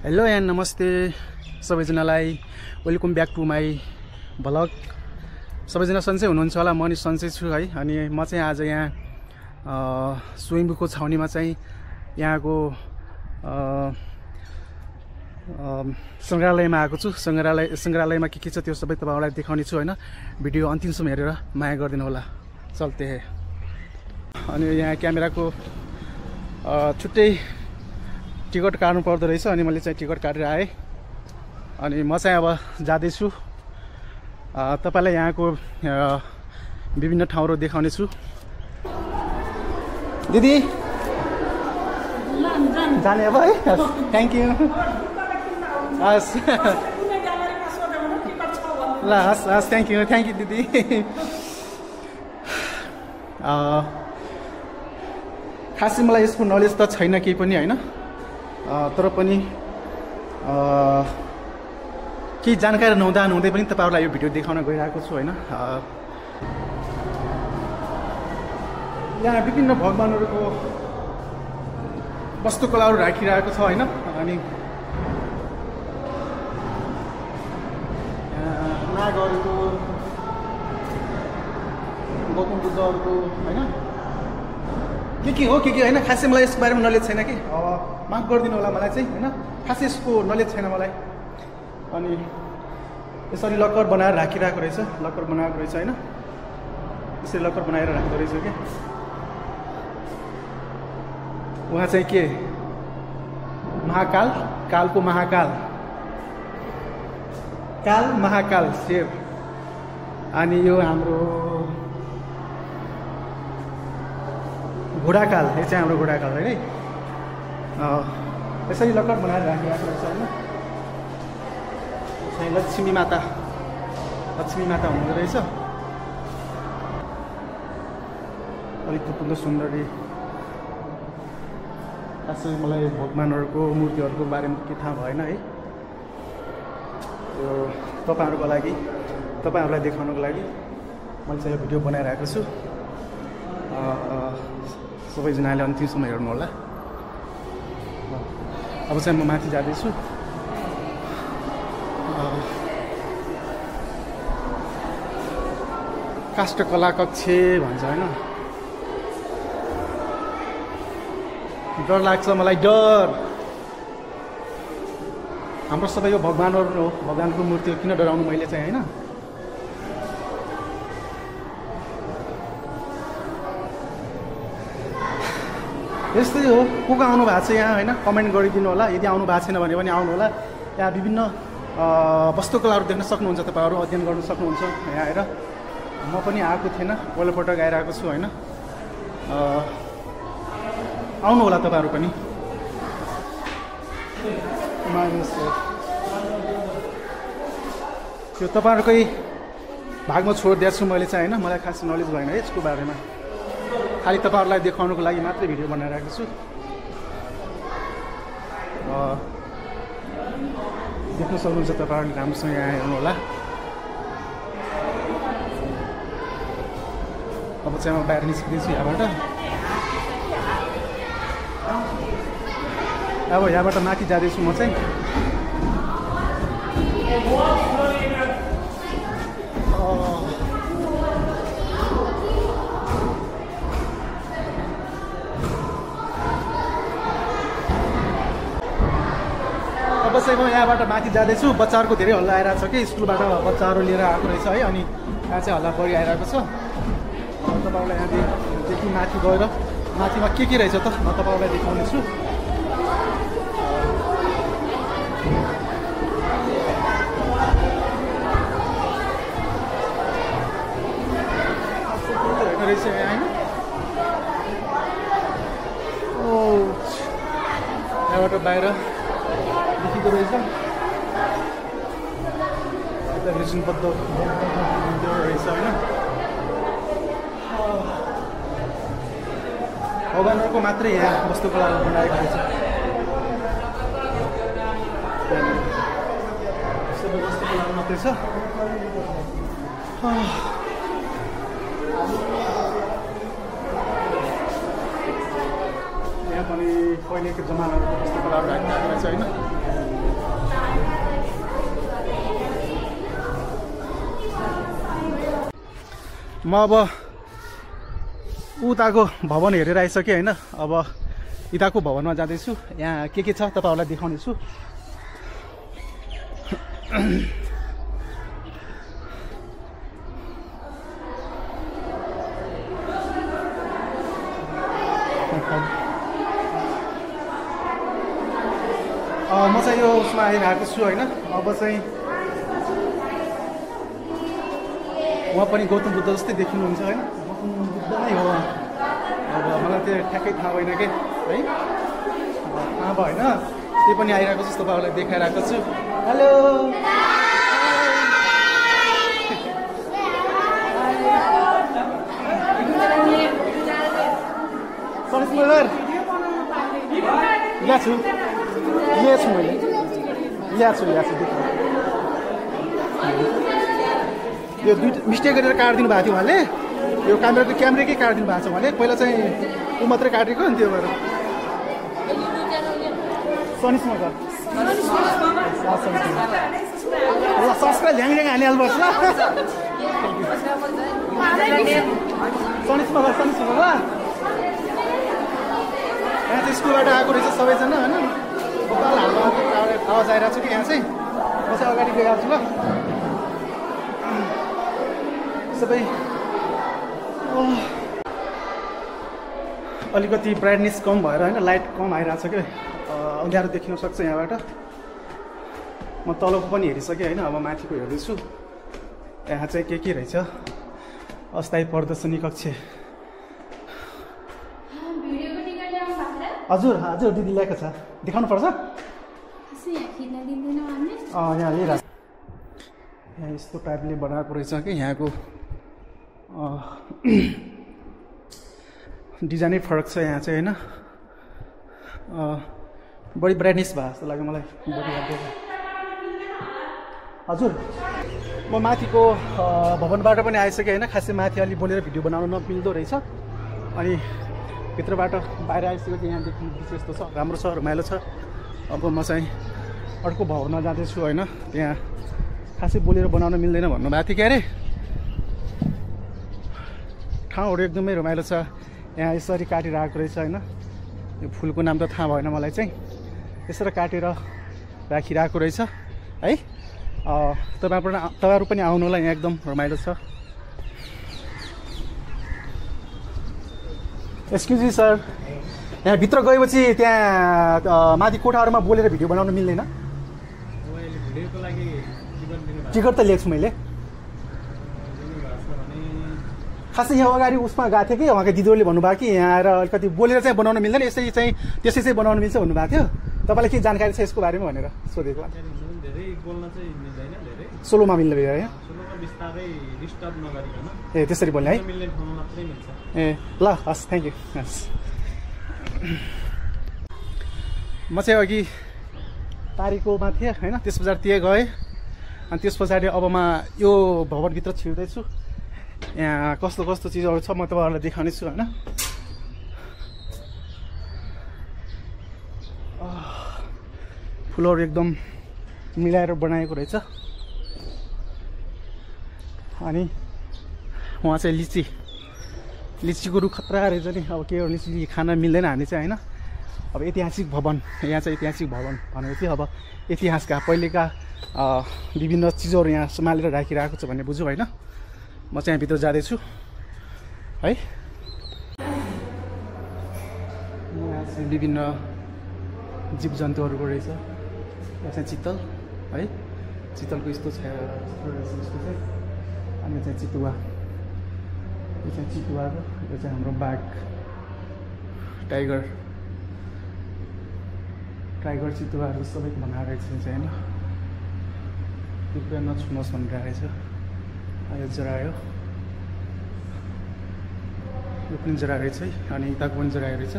Hello and नमस्ते सबैजनालाई welcome back to my vlog. सबैजना सन्चै हुनुहुन्छ होला, म नि सन्चै छु है। अनि म चाहिँ आज यहाँ स्वयम्भूको छाउनीमा चाहिँ यहाँको सङ्ग्रहालयमा आएको छु। सङ्ग्रहालयमा के छ त्यो सबै तपाईँहरूलाई देखाउने छु हैन। भिडियो अन्तिमसम्म हेरेर माया गरिदिनु होला। चल्ते हे। अनि यहाँ क्यामेराको छुट्टै टिकट काट्नु पर्दो रहेछ, अनि मैले चाहिँ टिकट काटेर आएँ। अनि म चाहिँ अब जाँदैछु, तपाईँलाई यहाँको विभिन्न ठाउँहरू देखाउने छु। दिदी जाने अब है, थ्याङ्क यू। हस् ल, हस् हस्, थ्याङ्क यू दिदी। खासै मलाई यसको नलेज त छैन केही पनि होइन, तर पनि केही जानकारी नहुँदै पनि तपाईँहरूलाई यो भिडियो देखाउन गइरहेको छु होइन। यहाँ विभिन्न भगवानहरूको वस्तुकलाहरू राखिरहेको छ होइन। अनि नागहरूको, गौतम बुद्धहरूको होइन, के हो के होइन। खासै मलाई यसको बारेमा नलेज छैन कि, माफ गरिदिनु होला मलाई चाहिँ होइन। खासै यसको नलेज छैन मलाई। अनि यसरी लक्कर बनाएर राखिरहेको रहेछ, लक्कर बनाएको रहेछ होइन। यसरी लक्कर बनाएर राख्दो रहेछ क्या। उहाँ चाहिँ के महाकाल, कालको महाकाल, काल महाकाल शिव। अनि यो हाम्रो घोडाकाल, यो चाहिँ हाम्रो घोडाकाल होइन। यसरी लक्कर बनाएर राखिरहेको रहेछ होइन। चाहिँ लक्ष्मी माता हुनुहुँदो रहेछ। अलिक थुप्रो सुन्दरी। खासै मलाई भगवानहरूको मूर्तिहरूको बारेमा के थाहा भएन है। यो तपाईँहरूको लागि, तपाईँहरूलाई देखाउनको लागि मैले चाहिँ यो भिडियो बनाइरहेको छु। सबैजनाले अन्तिमसम्म हेर्नु होला। अब चाहिँ म माथि जाँदैछु। काष्ठकला कक्ष भन्छ होइन। डर लाग्छ मलाई, डर। हाम्रो सबै यो भगवानहरू हो, भगवानको मूर्ति हो, किन डराउनु मैले चाहिँ होइन। यस्तै हो। को आउनु भएको छ यहाँ होइन, कमेन्ट गरिदिनु होला। यदि आउनु भएको छैन भने पनि आउनु होला। यहाँ विभिन्न वस्तुकलाहरू देख्न सक्नुहुन्छ, तपाईँहरू अध्ययन गर्न सक्नुहुन्छ यहाँ आएर। म पनि आएको थिएन, पहिलोपटक आइरहेको छु होइन। आउनु होला तपाईँहरू पनि। त्यो तपाईँहरूकै भागमा छोडिदिएको छु मैले चाहिँ होइन। मलाई खास नलेज भएन है यसको बारेमा। खालि तपाईँहरूलाई देखाउनुको लागि मात्रै भिडियो बनाइरहेको छु। देख्न सक्नुहुन्छ तपाईँहरूले, राम्रोसँग यहाँ हेर्नु होला। अब चाहिँ म बाहिर निस्किँदैछु यहाँबाट। अब यहाँबाट माथि जाँदैछु म चाहिँ। अब चाहिँ म यहाँबाट माथि जाँदैछु। बच्चाहरूको धेरै हल्ला आइरहेको छ कि, स्कुलबाट बच्चाहरू लिएर आएको रहेछ है। अनि यहाँ चाहिँ हल्ला बढी आइरहेको छ। तपाईँहरूलाई यहाँदेखि माथि गएर माथिमा के रहेछ त म तपाईँहरूलाई देखाउने छु। रहेछ यहाँ होइन। यहाँबाट बाहिर देखिएको रहेछ। यता विष्णुबद्ध रहेछ होइन। भगवानहरूको मात्रै यहाँ वस्तुकलाहरू बनाएको रहेछ। सबै वस्तुकलाहरू मात्रै छ। यहाँ पनि पहिलेको जमानाको वस्तुकलाहरू राखिरहेको रहेछ होइन। म अब उताको भवन हेरेर आइसकेँ होइन। अब यताको भवनमा जाँदैछु। यहाँ के छ तपाईँहरूलाई देखाउने छु। म चाहिँ यो उसमा आइरहेको छु होइन। अब चाहिँ उहाँ पनि गौतम बुद्ध जस्तै देखिनुहुन्छ होइन। गौतम बुद्ध नै हो अब मलाई त्यो ठ्याक्कै थाहा भएन कि है। थाहा भएन त्यो पनि आइरहेको जस्तो तपाईँहरूलाई देखाइरहेको छु। हेलो सनिस मगर ल्याएको छु मैले ल्याएको छु यो दुईवटा मिस्टेक गरेर काटिदिनु भएको थियो उहाँले। यो क्यामेराकै काटिदिनु भएको छ उहाँले। पहिला चाहिँ ऊ मात्रै काटेको नि त्यो भएर सनिस मगर ल सब्सक्राइब ल्याङ हालिहाल्नुपर्छ ल। सनिस मगर ल। यहाँ चाहिँ स्कुलबाट आएको रहेछ सबैजना होइन। आवाज आइरहेको छ कि यहाँ चाहिँ म चाहिँ अगाडि गइरहेको छु ल। सबै अलिकति ब्राइटनेस कम भएर होइन लाइट कम आइरहेको छ कि अँध्यारो देखिन सक्छ यहाँबाट। म तलको पनि हेरिसकेँ होइन। अब माथिको हेर्दैछु। यहाँ चाहिँ के रहेछ अस्थायी प्रदर्शनी कक्ष। हजुर हजुर दिदी ल्याएको छ देखाउनु पर्छ। यहाँ लिइरहेको यहाँ यस्तो टाइपले बनाएको रहेछ कि यहाँको डिजाइनै फरक छ यहाँ चाहिँ होइन। बढी ब्राइटनेस भयो जस्तो लाग्यो मलाई। हजुर म माथिको भवनबाट पनि आइसकेँ होइन। खासै माथि अलि बोलेर भिडियो बनाउन नमिल्दो रहेछ। अनि भित्रबाट बाहिर आइसकेपछि यहाँ देख्नु दृश्य यस्तो छ, राम्रो छ, रमाइलो छ। अब म चाहिँ अर्को भवनमा जाँदैछु होइन। त्यहाँ खासै बोलेर बनाउन मिल्दैन भन्नुभएको थियो क्या अरे। ठाउँहरू एकदमै रमाइलो छ। यहाँ यसरी काटिरहेको रहेछ होइन। यो फुलको नाम त थाहा भएन मलाई चाहिँ। यसरी काटेर राखिरहेको रहेछ है। तपाईँहरू पनि आउनु होला। यहाँ एकदम रमाइलो छ। एक्सक्युज मी सर, यहाँ भित्र गएपछि त्यहाँ माथि कोठाहरूमा बोलेर भिडियो बनाउन मिल्दैन? टिकट त लिएको छु मैले। खासै यहाँ अगाडि उसमा गएको थिएँ कि उहाँको दिदीहरूले भन्नुभयो कि यहाँ आएर अलिकति बोलेर चाहिँ बनाउन मिल्दैन, यसै चाहिँ बनाउन मिल्छ भन्नुभएको थियो। तपाईँलाई के जानकारी छ यसको बारेमा भनेर सोधेको। सोलोमा मिल्ने भयो है? ए त्यसरी बोल्ने है? ए ल हस्, थ्याङ्क यू। हस् म चाहिँ अघि तारिकोमा थिएँ होइन। त्यस पछाडि त्यहाँ गएँ। अनि त्यस पछाडि अब म यो भवनभित्र छिर्दैछु। यहाँ कस्तो कस्तो चिजहरू छ म तपाईँहरूलाई देखाउने छु होइन। फुलहरू एकदम मिलाएर बनाएको रहेछ। अनि उहाँ चाहिँ लिचीको रुख खतरा रहेछ नि। अब के हो लिची खान मिल्दैन हामी चाहिँ होइन। अब ऐतिहासिक भवन, यहाँ चाहिँ ऐतिहासिक भवन भनेको चाहिँ अब इतिहासका पहिलेका विभिन्न चिजहरू यहाँ सम्हालेर राखिरहेको छ भन्ने बुझ्यो होइन। म चाहिँ यहाँभित्र जाँदैछु है। यहाँ चाहिँ विभिन्न जीव जन्तुहरूको रहेछ। यहाँ चाहिँ चितल है। चितलको यस्तो छ यसको चाहिँ। अनि चाहिँ चितुवा, यो चाहिँ चितुवाको, यो चाहिँ हाम्रो बाघ, टाइगर चितुवाहरू सबै बनाएर रहेछ चाहिँ होइन। कृपया नछुनुहोस् भनेर रहेछ। यो जरायो, यो पनि जरा रहेछ है। अनि यताको पनि जरायो रहेछ।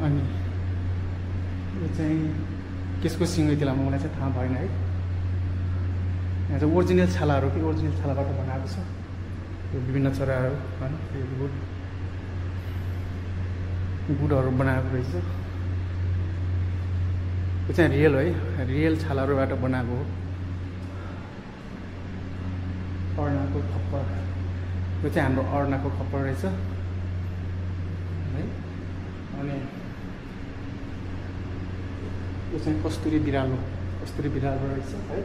अनि यो चाहिँ कसको सिङ हो त्यसलाई मलाई चाहिँ थाहा भएन है। यहाँ चाहिँ ओरिजिनल छालाहरू कि ओरिजिनल छालाबाट बनाएको छ यो विभिन्न चराहरू होइन। यो गुडहरू बनाएको रहेछ। यो चाहिँ रियल हो है, रियल छालाहरूबाट बनाएको हो। अर्नाको यो चाहिँ हाम्रो अर्नाको खप्पर रहेछ है। अनि यो चाहिँ कस्तुरी बिरालो रहेछ है।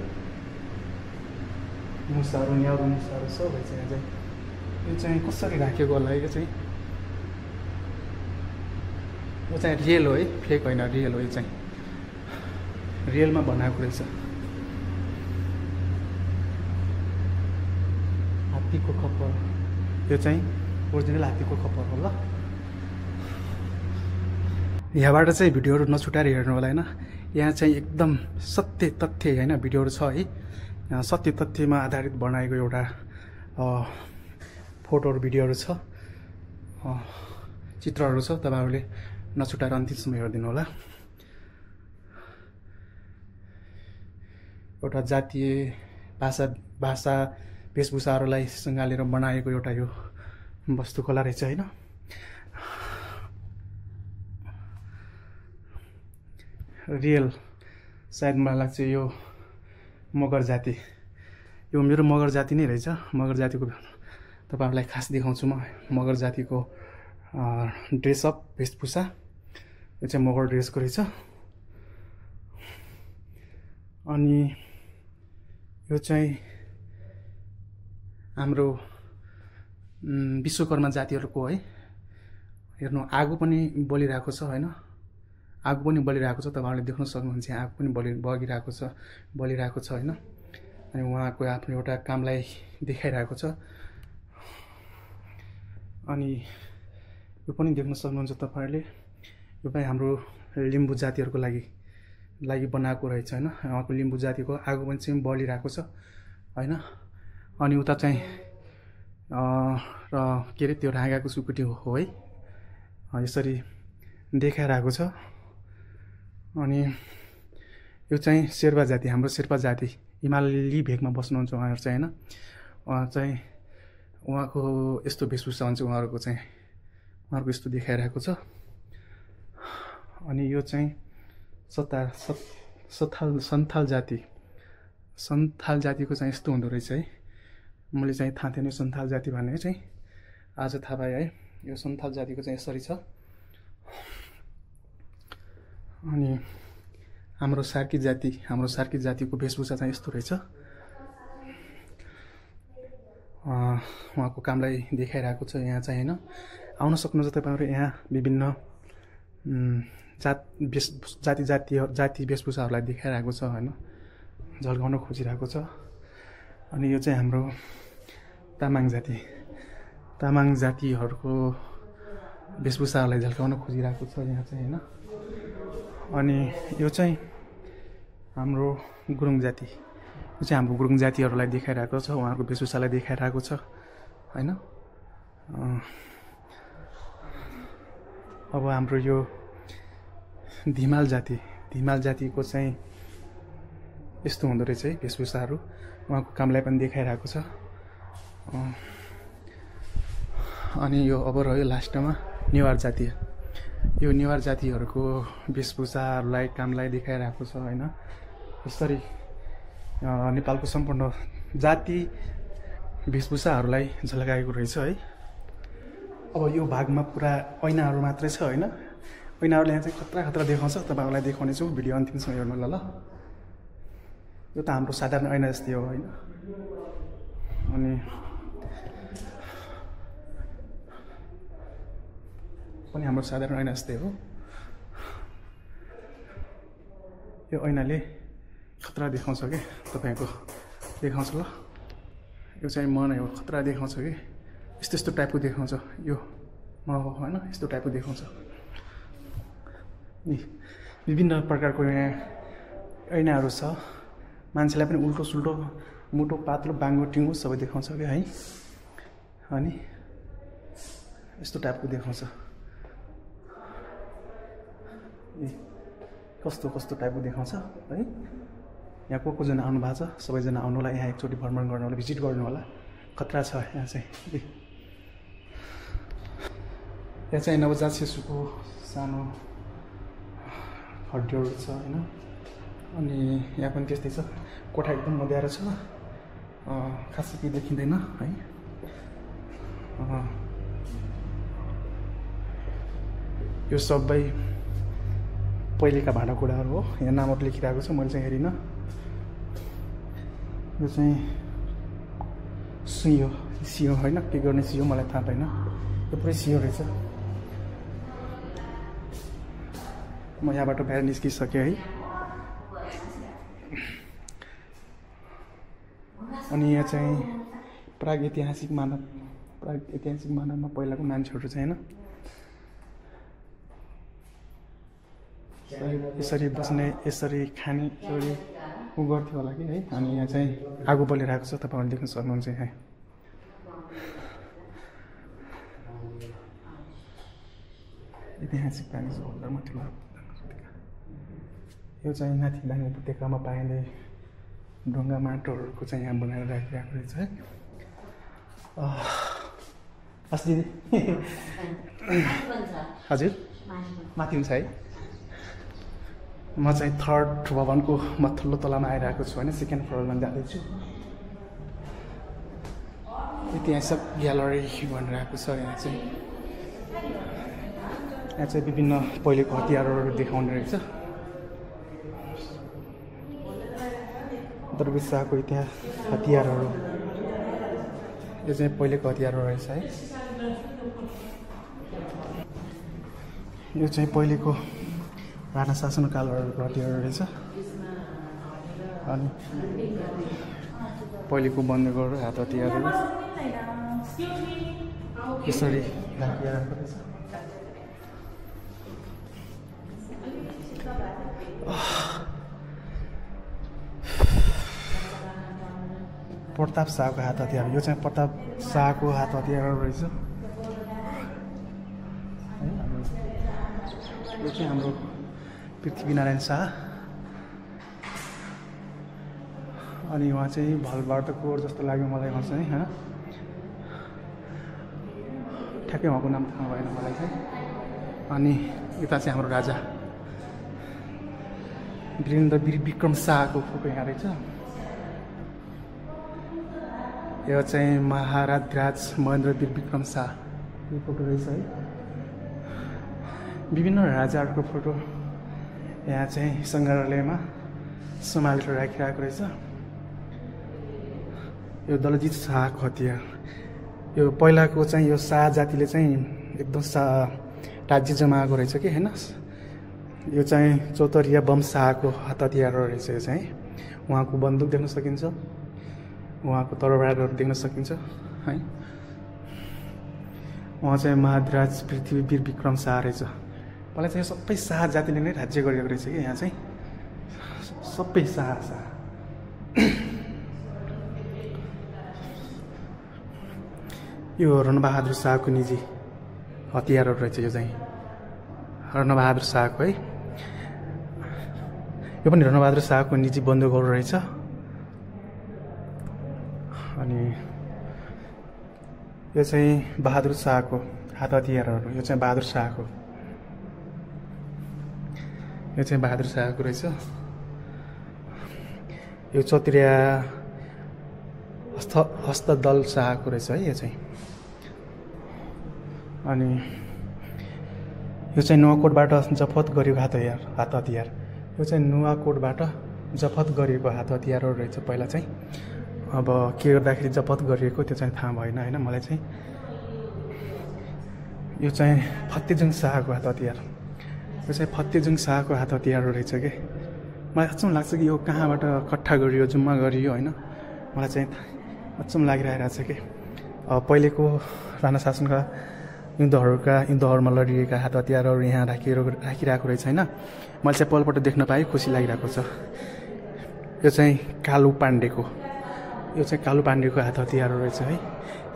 मुसाहरू न्याउरो मुसाहरू सबै चाहिँ यहाँ चाहिँ यो चाहिँ कसरी राखेको होला यो चाहिँ रियल हो है, फेक होइन, रियल हो। यो चाहिँ रियलमा बनाएको रहेछ। हात्तीको खप्पर, यो चाहिँ ओरिजिनल हात्तीको खप्पर हो ल। यहाँबाट चाहिँ भिडियोहरू नछुटाएर हेर्नु होला होइन। यहाँ चाहिँ एकदम सत्य तथ्य होइन भिडियोहरू छ है। यहाँ सत्य तथ्यमा आधारित बनाएको एउटा फोटोहरू भिडियोहरू छ, चित्रहरू छ। तपाईँहरूले नछुटाएर अन्तिमसम्म हेरिदिनु होला। एउटा जातीय भाषा वेशभूषाहरूलाई सँगालेर बनाएको एउटा यो वस्तुकला रहेछ होइन। रियल सायद मलाई लाग्छ यो मगर जाति, यो मेरो मगर जाति नै रहेछ। मगर जातिको तपाईँहरूलाई खास देखाउँछु म। मगर जातिको ड्रेसअप वेशभूषा, यो चाहिँ मगर ड्रेसको रहेछ। अनि यो चाहिँ हाम्रो विश्वकर्मा जातिहरूको है। हेर्नु आगो पनि बलिरहेको छ होइन, आगो पनि बलिरहेको छ। तपाईँहरूले देख्न सक्नुहुन्छ आगो पनि बलिरहेको छ होइन। अनि उहाँको आफ्नो एउटा कामलाई देखाइरहेको छ। अनि यो पनि देख्न सक्नुहुन्छ तपाईँहरूले, यो पनि हाम्रो लिम्बू जातिहरूको लागि बनाएको रहेछ होइन। उहाँको लिम्बू जातिको आगो पनि चाहिँ बलिरहेको छ होइन। अनि उता चाहिँ र के अरे त्यो हाँगाको सुकुटी हो है, यसरी देखाइरहेको छ। अनि यो चाहिँ शेर्पा जाति, हाम्रो शेर्पा जाति हिमाली भेगमा बस्नुहुन्छ उहाँहरू चाहिँ होइन। उहाँ चाहिँ उहाँको यस्तो वेशभूषा हुन्छ उहाँहरूको यस्तो देखाइरहेको छ। अनि यो चाहिँ सन्थाल जातिको चाहिँ यस्तो हुँदो रहेछ है। मैले चाहिँ थाहा थिएन सन्थाल जाति भन्ने चाहिँ, आज थाहा पाएँ है। यो सन्थाल जातिको चाहिँ यसरी छ। अनि हाम्रो सार्की जातिको वेशभूषा चाहिँ यस्तो रहेछ। उहाँको कामलाई देखाइरहेको छ यहाँ चाहिँ होइन। आउन सक्नुहुन्छ तपाईँहरू। यहाँ विभिन्न जाति वेशभूषाहरूलाई देखाइरहेको छ होइन, झल्काउन खोजिरहेको छ। अनि यो चाहिँ हाम्रो तामाङ जातिहरूको वेशभूषाहरूलाई झल्काउन खोजिरहेको छ यहाँ चाहिँ होइन। अनि यो चाहिँ हाम्रो गुरुङ जातिहरूलाई देखाइरहेको छ, उहाँहरूको वेशभूषालाई देखाइरहेको छ होइन। अब हाम्रो यो धिमाल जातिको चाहिँ यस्तो हुँदो रहेछ है वेशभूषाहरू, उहाँको कामलाई पनि देखाइरहेको छ। अनि यो अब रह्यो लास्टमा नेवार जातिहरूको वेशभूषाहरूलाई कामलाई देखाइरहेको छ होइन। यसरी नेपालको सम्पूर्ण जाति वेशभूषाहरूलाई झल्काएको रहेछ है। अब यो भागमा पुरा ऐनाहरू मात्रै छ होइन। ऐनाहरूले यहाँ चाहिँ खतरा देखाउँछ। तपाईँहरूलाई देखाउने छु, भिडियो अन्तिमसम्म हेर्नु ल। यो त हाम्रो साधारण ऐना जस्तै हो होइन। अनि पनि हाम्रो साधारण ऐना जस्तै हो। यो ऐनाले खतरा देखाउँछ कि तपाईँको देखाउँछ ल। यो चाहिँ म नै हो, खतरा देखाउँछ कि यस्तो टाइपको देखाउँछ। यो म हो होइन, यस्तो टाइपको देखाउँछ। विभिन्न प्रकारको यहाँ ऐनाहरू छ। मान्छेलाई पनि उल्टो सुल्टो, मोटो पातलो, बाङ्गो टिङ्गो सबै देखाउँछ क्या है। अनि यस्तो टाइपको देखाउँछ। कस्तो टाइपको देखाउँछ है। यहाँ को जना आउनु भएको छ, सबैजना आउनु होला। यहाँ एकचोटि भ्रमण गर्नु होला, भिजिट गर्नु होला। खतरा छ यहाँ चाहिँ। यहाँ चाहिँ नवजात शिशुको सानो हड्डीहरू छ होइन। अनि यहाँ पनि त्यस्तै छ। कोठा एकदम मध्यारो छ, खासै केही देखिँदैन है। यो सबै पहिलेका भाँडाकुँडाहरू हो। यहाँ नामहरू लेखिरहेको छ, मैले चाहिँ हेरिनँ। यो चाहिँ सियो होइन, के गर्ने सियो मलाई थाहा छैन। यो पुरै सियो रहेछ। म यहाँबाट बाहिर निस्किसकेँ है। अनि यहाँ चाहिँ प्रागैतिहासिक मानवमा पहिलाको मान्छेहरू चाहिँ होइन यसरी बस्ने, यसरी खाने, यसरी उ गर्थ्यो होला कि है। अनि यहाँ चाहिँ आगो बलिरहेको छ, तपाईँहरूले देख्न सक्नुहुन्छ यहाँ। ऐतिहासिक प्राणी होल्डरमा ठुलो यो चाहिँ माथि दाङ उपत्यकामा पाइने ढुङ्गा माटोहरूको चाहिँ यहाँ बनाएर राखिरहेको रहेछ है। अस्ति हजुर माथि हुन्छ है। म चाहिँ 3rd भवनको माथिल्लो तलामा आइरहेको छु होइन, 2nd फ्लोरमा जाँदैछु। ऐतिहासिक ग्यालरी भनिरहेको छ यहाँ चाहिँ। यहाँ चाहिँ विभिन्न पहिलेको हतियारहरू देखाउने रहेछ। दरबार शाहको हतियारहरू, यो चाहिँ पहिलेको हतियारहरू रहेछ है। यो चाहिँ पहिलेको राणा शासनकालहरूको हतियार रहेछ। अनि पहिलेको बन्दुकहरू, हात हतियारहरू यसरी राखिरहेको रहेछ। प्रताप शाहको हात हतियार, यो चाहिँ प्रताप शाहको हात हतियारहरू रहेछ। यो चाहिँ हाम्रो पृथ्वीनारायण शाह। अनि उहाँ चाहिँ भलबाटको जस्तो लाग्यो मलाई उहाँ चाहिँ होइन, ठ्याक्कै उहाँको नाम थाहा भएन मलाई चाहिँ। अनि यता चाहिँ हाम्रो राजा वीरेन्द्र विक्रम शाहको फोटो यहाँ रहेछ। यो चाहिँ महाराज महेन्द्र विक्रम शाह यो फोटो रहेछ है। विभिन्न राजाहरूको फोटो यहाँ चाहिँ सङ्ग्रहालयमा सम्हालेर राखिरहेको रहेछ। यो दलजित शाहको हतियार, यो पहिलाको चाहिँ यो शाह जातिले चाहिँ एकदम राज्य जमाएको रहेछ कि होइन। यो चाहिँ चौतरिया बम शाहको हात हतियारहरू रहेछ। यो चाहिँ उहाँको बन्दुक देख्न सकिन्छ, उहाँको तरबारहरू देख्न सकिन्छ है। उहाँ चाहिँ महाराज पृथ्वीवीर विक्रम शाह रहेछ। पहिला चाहिँ सबै शाह जातिले नै राज्य गरेको रहेछ कि यहाँ चाहिँ सबै शाह। यो रणबहादुर शाहको निजी हतियारहरू रहेछ। यो चाहिँ रणबहादुर शाहको है। यो पनि रणबहादुर शाहको निजी बन्दुकहरू रहेछ। अनि यो चाहिँ बहादुर शाहको हात हतियारहरू, यो चाहिँ बहादुर शाहको, यो चाहिँ बहादुर शाहको रहेछ। यो चौतरिया हस्तदल शाहको रहेछ है यो चाहिँ। अनि यो चाहिँ नुवाकोटबाट जफत गरिएको हात हतियार, यो चाहिँ नुवाकोटबाट जफत गरिएको हात हतियारहरू रहेछ पहिला चाहिँ। अब के गर्दाखेरि जफत गरिएको त्यो चाहिँ थाहा भएन होइन मलाई चाहिँ। यो चाहिँ फतेजुङ शाहको हात हतियार, यो चाहिँ फतेजुङ शाहको हात हतियारहरू रहेछ कि। मलाई अचम्म लाग्छ कि यो कहाँबाट कट्ठा गरियो, जुम्मा गरियो होइन। मलाई चाहिँ अचम्म लागिरहेको छ कि पहिलेको राणा शासनका युद्धहरूमा लडिएका हात हतियारहरू यहाँ राखिरहेको रहेछ होइन। मैले चाहिँ पहिलोपल्ट देख्न पाएँ, खुसी लागिरहेको छ। यो चाहिँ कालु पाण्डेको, यो चाहिँ कालु पाण्डेको हात हतियारहरू रहेछ है।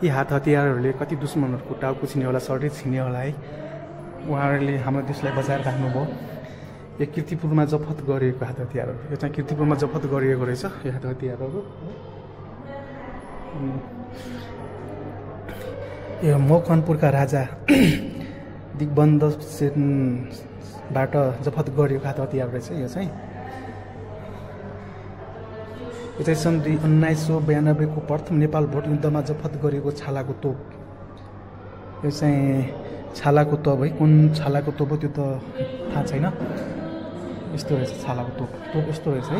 यी हात हतियारहरूले कति दुश्मनहरूको टाउको छिन्यो होला, शरीर छिन्यो होला है। उहाँहरूले हाम्रो देशलाई बचाएर राख्नुभयो। यो किर्तिपुरमा जफत गरिएको हात हतियारहरू, यो चाहिँ किर्तिपुरमा जफत गरिएको रहेछ यो हात हतियारहरू। यो मकवानपुरका राजा दिग्बन्ध सेनबाट जफत गरिएको हात हतियार रहेछ यो चाहिँ। यो चाहिँ सन् 1992 को प्रथम नेपाल भोट युद्धमा जफत गरिएको छालाको तोप यो चाहिँ छालाको तोप है, कुन छालाको तोप हो त्यो त थाहा छैन। यस्तो रहेछ छालाको तोप यस्तो रहेछ है।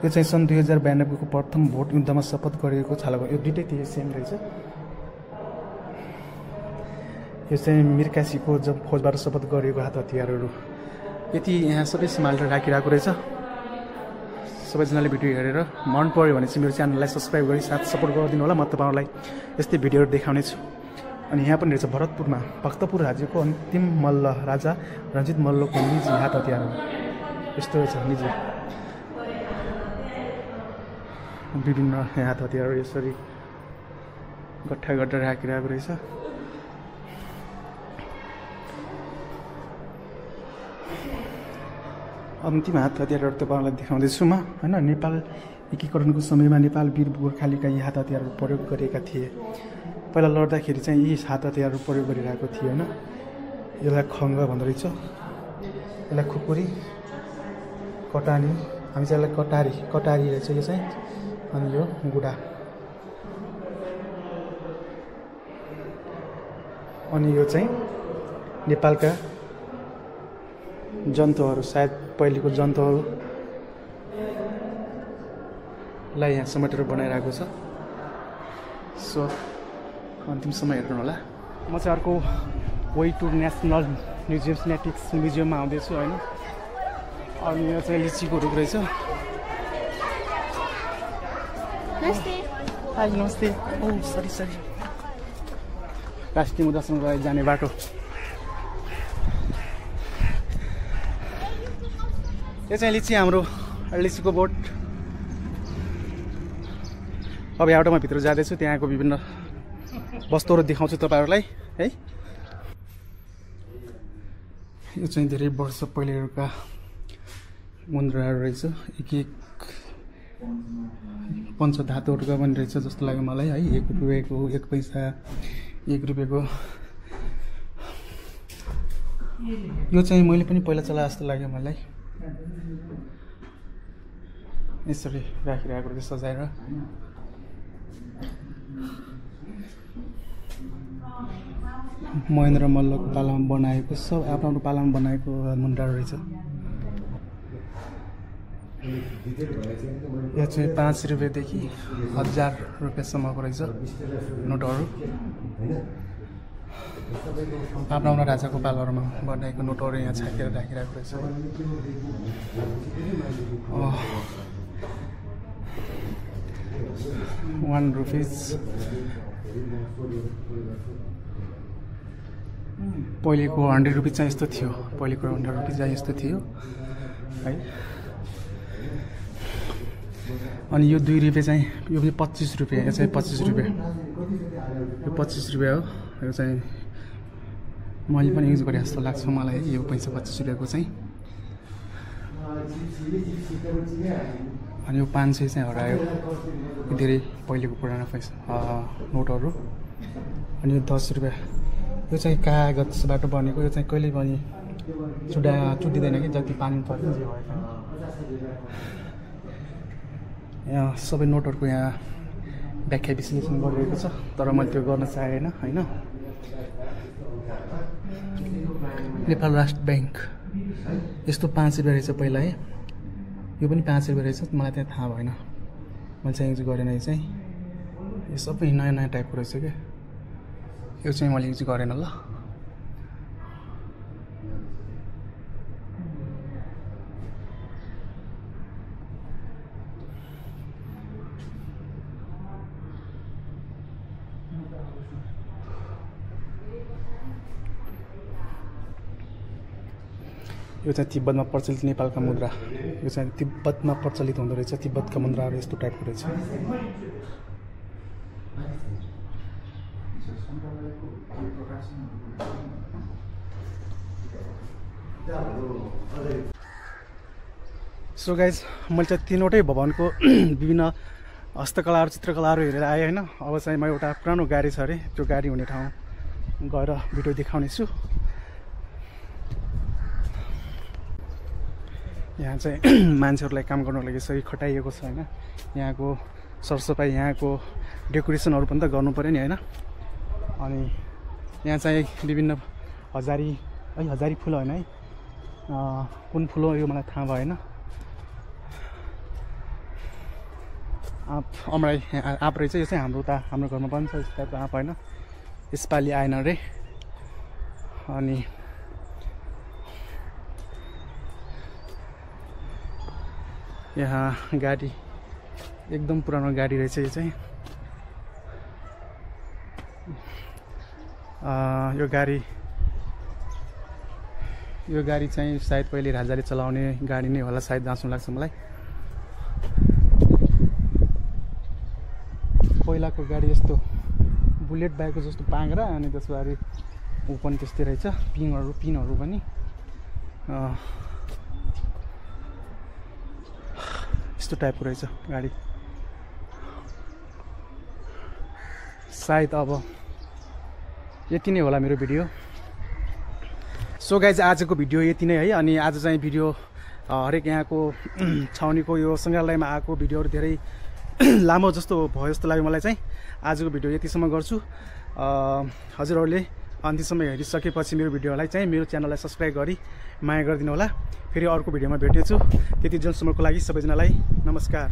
यो चाहिँ सन् 2092 को प्रथम भोट युद्धमा शपथ गरिएको छालाको, यो दुइटै त्यो सेम रहेछ। यो चाहिँ मिरकासीको जब फौजबाट शपथ गरिएको हात हतियारहरू यति यहाँ सबै सम्हालेर राखिरहेको रहेछ। सबैजनाले भिडियो हेरेर मन पर्यो भने चाहिँ मेरो च्यानललाई सब्सक्राइब गरी साथ सपोर्ट गरिदिनु होला। म तपाईँहरूलाई यस्तै भिडियोहरू देखाउने छु। अनि यहाँ पनि रहेछ भरतपुरमा भक्तपुर राज्यको अन्तिम मल्ल राजा रञ्जित मल्लको निजी हात हतियार हो। यस्तो रहेछ निजी विभिन्न हात हतियारहरू यसरी गट्ठा गरेर राखिरहेको रहेछ। अन्तिम हात हतियारहरू तपाईँहरूलाई देखाउँदैछु म होइन। नेपाल एकीकरणको समयमा नेपाल वीर गोर्खालीका यी हात हतियारहरू प्रयोग गरेका थिए। पहिला लड्दाखेरि चाहिँ यी हात हतियारहरू प्रयोग गरिरहेको थियो होइन। यसलाई खङ्ग भन्दो रहेछ, यसलाई खुकुरी, कटानी, हामी चाहिँ यसलाई कटारी रहेछ यो चाहिँ। अनि यो गुडा, अनि यो चाहिँ नेपालका जन्तुहरू, सायद पहिलेको जन्तुहरूलाई यहाँ समेटेर बनाइरहेको छ। सो अन्तिमसम्म हेर्नु होला। म चाहिँ अर्को वेटुर नेसनल न्युजिम्समेटिक्स म्युजियममा आउँदैछु होइन। अनि यो चाहिँ लिचीको रुख रहेछ। नमस्ते। ओ सरी राष्ट्रिय मुद्रासँग जाने बाटो। यो चाहिँ लिची, हाम्रो लिचीको बोट। अब यहाँबाट म भित्र जाँदैछु, त्यहाँको विभिन्न वस्तुहरू देखाउँछु तपाईँहरूलाई है। यो चाहिँ धेरै वर्ष पहिलेका मुद्राहरू रहेछ। एक पञ्चधातुहरूका पनि रहेछ जस्तो लाग्यो मलाई है। 1 रुपियाँको, 1 पैसा, 1 रुपियाँको। यो चाहिँ मैले पनि पहिला चलाए जस्तो लाग्यो मलाई। यसरी राखिरहेको रहेछ सजाएर। महेन्द्र मल्लको पालामा बनाएको, सब आफ्नो पालामा बनाएको मुद्राहरू रहेछ। यो चाहिँ 5 रुपियाँदेखि 1000 रुपियाँसम्मको रहेछ नोटहरू। आफ्नो राजाको पालाहरूमा बनाएको नोटहरू यहाँ छाकेर राखिरहेको रहेछ। 1 रुपिस। पहिलेको 100 रुपिस चाहिँ यस्तो थियो, पहिलेको 100 रुपिस चाहिँ यस्तो थियो है। अनि यो 2 रुपियाँ चाहिँ, यो पनि 25 रुपियाँ, यो चाहिँ 25 रुपियाँ, यो 25 रुपियाँ हो। यो चाहिँ मैले पनि युज गरेँ जस्तो लाग्छ मलाई यो पैसा 25 रुपियाँको चाहिँ। अनि यो 500 चाहिँ हरायो, धेरै पहिलेको पुरानो पैसा नोटहरू। अनि यो 10 रुपियाँ, यो चाहिँ कागजबाट बनेको। यो चाहिँ कहिले पनि चुडिँदैन कि, जति पानी पर्यो जे भयो। यहाँ सबै नोटहरूको यहाँ व्याख्या विश्लेषण गरिरहेको छ, तर मैले त्यो गर्न चाहेन होइन। नेपाल राष्ट्र ब्याङ्क यस्तो 5 रुपियाँ रहेछ पहिला है। यो पनि 5 रुपियाँ रहेछ, मलाई त्यहाँ थाहा भएन, मैले चाहिँ युज गरेन। यो चाहिँ यो सबै नयाँ नयाँ टाइपको रहेछ क्या। यो चाहिँ मैले युज गरेन ल। यो चाहिँ तिब्बतमा प्रचलित नेपालका मुद्रा। यो चाहिँ तिब्बतमा प्रचलित हुँदो रहेछ। तिब्बतका मुद्राहरू यस्तो टाइपको रहेछ। सो गाइज, मैले चाहिँ 3वटै भवनको विभिन्न हस्तकलाहरू, चित्रकलाहरू हेरेर आएँ होइन। अब चाहिँ म एउटा पुरानो गाडी छ अरे, त्यो गाडी हुने ठाउँ गएर भिडियो देखाउने छु। यहाँ चाहिँ मान्छेहरूलाई काम गर्नको लागि यसरी खटाइएको छ होइन। यहाँको सरसफाइ, यहाँको डेकोरेसनहरू पनि त गर्नु पऱ्यो नि होइन। अनि यहाँ चाहिँ विभिन्न हजारी फुल होइन है, कुन फुल हो यो मलाई थाहा भएन। अमराई आँप रहेछ यो चाहिँ, हाम्रो घरमा पनि छ यस्तो टाइपको आँप होइन, यसपालि आएन रे। अनि यहाँ गाडी एकदम पुरानो गाडी रहेछ यो चाहिँ। यो गाडी चाहिँ सायद पहिले राजाले चलाउने गाडी नै होला सायद, जहाँसम्म लाग्छ मलाई। पहिलाको गाडी यस्तो बुलेट बाइकको जस्तो पाङ्ग्रा, अनि त्यसपछि ऊ पनि त्यस्तै रहेछ, पिनहरू पनि यस्तो टाइपको रहेछ गाडी। सायद अब यति नै होला मेरो भिडियो। सो गाइज आजको भिडियो यति नै है। अनि आज चाहिँ भिडियो हरेक यहाँको छाउनीको यो सङ्ग्रहालयमा आएको भिडियोहरू धेरै लामो जस्तो भयो जस्तो लाग्यो मलाई चाहिँ। आजको भिडियो यतिसम्म गर्छु। हजुरहरूले अन्तिमसम्म हेरिसकेपछि मेरो भिडियोलाई चाहिँ मेरो च्यानललाई सब्सक्राइब गरी माया गरिदिनु होला। फेरि अर्को भिडियोमा भेट्नेछु। त्यति जेलसम्मको लागि सबैजनालाई नमस्कार।